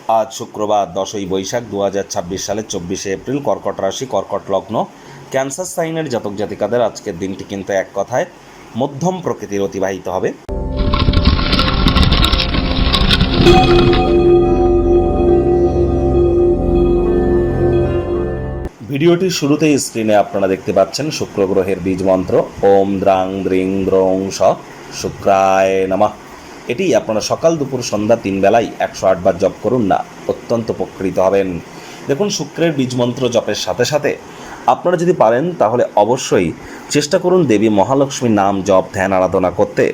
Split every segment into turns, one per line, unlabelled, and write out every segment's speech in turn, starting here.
আজ শুক্রবার 10ই বৈশাখ 2026 সালের 24শে এপ্রিল, কর্কট রাশি, কর্কট লগ্ন, ক্যান্সার সাইনের জাতক জাতিকাদের আজকের দিনটি কিন্তু এক কথায় মধ্যম প্রকৃতির অতিবাহিত হবে। ভিডিওটির শুরুতেই স্ক্রিনে আপনারা দেখতে পাচ্ছেন শুক্র গ্রহের বীজ মন্ত্র ওম দ্রাং দ্রিং দ্রোং স শুক্রায় নমঃ। এটি আপনারা সকাল দুপুর সন্ধ্যা 3 বেলায় 108 বার জপ করুন না, অত্যন্ত উপকৃত হবেন। দেখুন, শুক্রের বীজ মন্ত্র জপের সাথে সাথে আপনারা যদি পারেন তাহলে অবশ্যই চেষ্টা করুন দেবী মহালক্ষ্মীর নাম জপ ধ্যান আরাধনা করতে।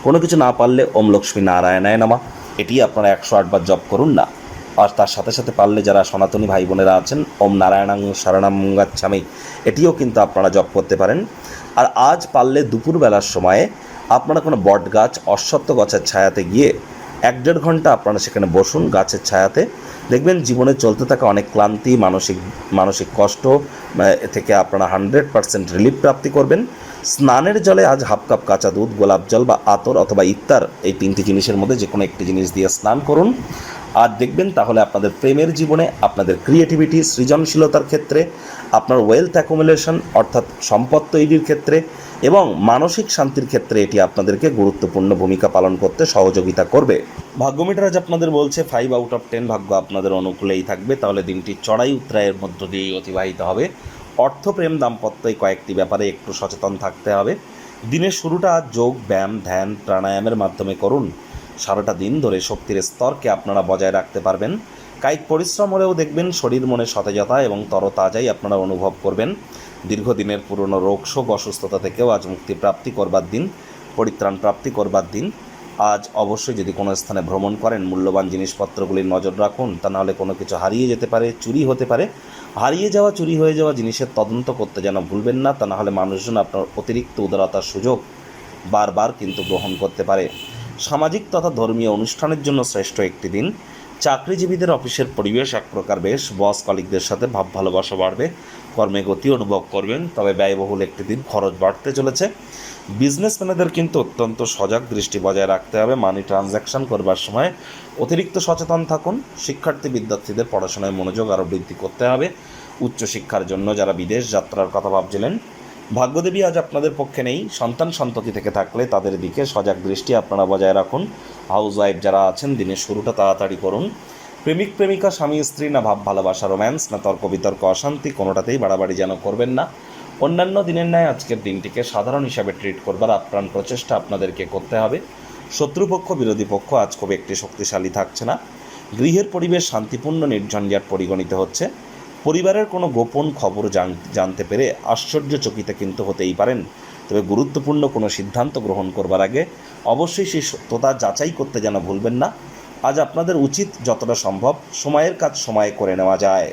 কোনো কিছু না পারলে ওম লক্ষ্মী নারায়ণায় নমঃ এটি আপনারা 108 বার জপ করুন না। আর তার সাথে সাথে পারলে যারা সনাতনী ভাই বোনেরা আছেন ওম নারায়ণাং শরণাং গাচ্ছামি এটিও কিন্তু আপনারা জপ করতে পারেন। আর আজ পারলে দুপুরবেলার সময়ে আপনারা কোনো বট গাছ অশ্বত্থ গাছের ছায়াতে গিয়ে 1-1.5 ঘন্টা আপনারা সেখানে বসুন গাছের ছায়াতে। দেখবেন জীবনে চলতে থাকা অনেক ক্লান্তি, মানসিক কষ্ট থেকে আপনারা 100% রিলিফ প্রাপ্তি করবেন। স্নানের জলে আজ হাফ কাপ কাঁচা দুধ, গোলাপ জল বা আতর অথবা ইত্তার, এই 3টি জিনিসের মধ্যে যে কোনো একটি জিনিস দিয়ে স্নান করুন। আর দেখবেন তাহলে আপনাদের প্রেমের জীবনে, আপনাদের ক্রিয়েটিভিটি সৃজনশীলতার ক্ষেত্রে, আপনার ওয়েলথ অ্যাকুমুলেশন অর্থাৎ সম্পদ তৈরির ক্ষেত্রে এবং মানসিক শান্তির ক্ষেত্রে এটি আপনাদেরকে গুরুত্বপূর্ণ ভূমিকা পালন করতে সহযোগিতা করবে। ভাগ্যমিটার আজ আপনাদের বলছে 5 আউট অফ 10 ভাগ্য আপনাদের অনুকূলেই থাকবে। তাহলে দিনটি চড়াই উত্তরায়ের মধ্য দিয়েই অতিবাহিত হবে। অর্থ, প্রেম, দাম্পত্য এই কয়েকটি ব্যাপারে একটু সচেতন থাকতে হবে। দিনের শুরুটা যোগ, ব্যায়াম, ধ্যান, প্রাণায়ামের মাধ্যমে করুন। সারাটা দিন ধরে শক্তির স্তরকে আপনারা বজায় রাখতে পারবেন। কায়িক পরিশ্রম হলেও দেখবেন শরীর মনে সতেজতা এবং তরতাজাই আপনারা অনুভব করবেন। দীর্ঘদিনের পুরনো রোগ শোক অসুস্থতা থেকেও আজ মুক্তি প্রাপ্তি করবার দিন, পরিত্রাণ প্রাপ্তি করবার দিন। আজ অবশ্যই যদি কোনো স্থানে ভ্রমণ করেন মূল্যবান জিনিসপত্রগুলির নজর রাখুন, তা নাহলে কোনো কিছু হারিয়ে যেতে পারে, চুরি হতে পারে। হারিয়ে যাওয়া, চুরি হয়ে যাওয়া জিনিসের তদন্ত করতে যেন ভুলবেন না, তা নাহলে মানুষজন আপনার অতিরিক্ত উদারতার সুযোগ বারবার কিন্তু গ্রহণ করতে পারে। সামাজিক তথা ধর্মীয় অনুষ্ঠানের জন্য শ্রেষ্ঠ একটি দিন। চাকরিজীবীদের অফিসের পরিবেশ এক প্রকার বেশ, বস কলিগদের সাথে ভাব ভালোবাসা বাড়বে, কর্মে গতি অনুভব করবেন। তবে ব্যয়বহুল একটি দিন, খরচ বাড়তে চলেছে। বিজনেসম্যানেদের কিন্তু অত্যন্ত সজাগ দৃষ্টি বজায় রাখতে হবে। মানি ট্রানজ্যাকশন করবার সময় অতিরিক্ত সচেতন থাকুন। শিক্ষার্থী বিদ্যার্থীদের পড়াশোনায় মনোযোগ আরও বৃদ্ধি করতে হবে। উচ্চশিক্ষার জন্য যারা বিদেশ যাত্রার কথা ভাবছিলেন, ভাগ্যদেবী আজ আপনাদের পক্ষে নেই। সন্তান সন্ততি থেকে থাকলে তাদের দিকে সজাগ দৃষ্টি আপনারা বজায় রাখুন। হাউস ওয়াইফ যারা আছেন দিনের শুরুটা তাড়াতাড়ি করুন। প্রেমিক প্রেমিকা, স্বামী স্ত্রী, না ভাব ভালোবাসা রোম্যান্স, না তর্ক বিতর্ক অশান্তি, কোনোটাতেই বাড়াবাড়ি যেন করবেন না। অন্যান্য দিনের ন্যায় আজকের দিনটিকে সাধারণ হিসাবে ট্রিট করবার আপ্রাণ প্রচেষ্টা আপনাদেরকে করতে হবে। শত্রুপক্ষ বিরোধী পক্ষ আজ খুব একটি শক্তিশালী থাকছে না। গৃহের পরিবেশ শান্তিপূর্ণ নির্ঝঞ্ঝাট পরিগণিত হচ্ছে। পরিবারের কোনো গোপন খবর জানতে পেরে আশ্চর্যচকিত কিন্তু হতেই পারেন। তবে গুরুত্বপূর্ণ কোনো সিদ্ধান্ত গ্রহণ করবার আগে অবশ্যই সেই সত্যতা যাচাই করতে যেন ভুলবেন না। আজ আপনাদের উচিত যতটা সম্ভব সময়ের কাজ সময়ে করে নেওয়া যায়।